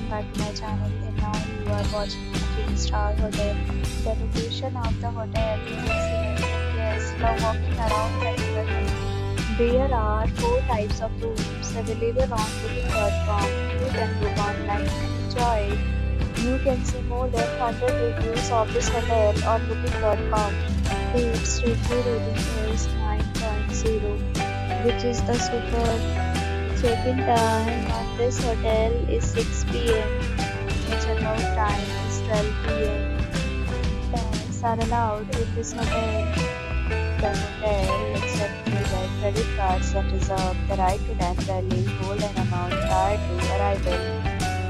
back to my channel, and now you are watching a 3-star hotel. The location of the hotel is excellent and guests love walking around the neighborhood. There are 4 types of rooms available on booking.com. You can book online and enjoy it. You can see more than 100 reviews of this hotel on booking.com. Its review rating is 9.0, which is the superb. Check-in time on this hotel is 6 p.m. Check-out time is 12 p.m. Pets are allowed in this hotel. The hotel accepts major credit cards and reserves the right to temporarily hold an amount prior to arrival.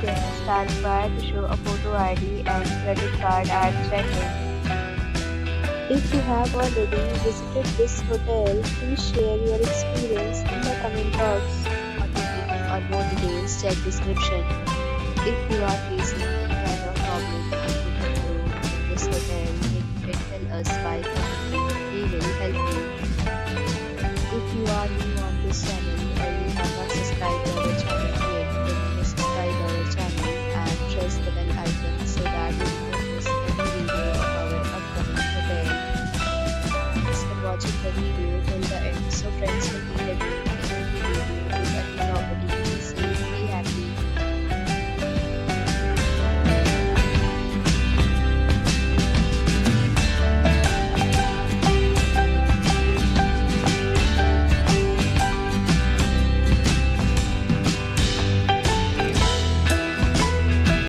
Guests are required to show a photo ID and credit card at check-in. If you have already visited this hotel, please share your experience in the comment box. For more details, check description. If you are facing any kind of problem booking a room in this hotel, then you can tell us by commenting. We will help you. If you are new on this channel or you have not subscribed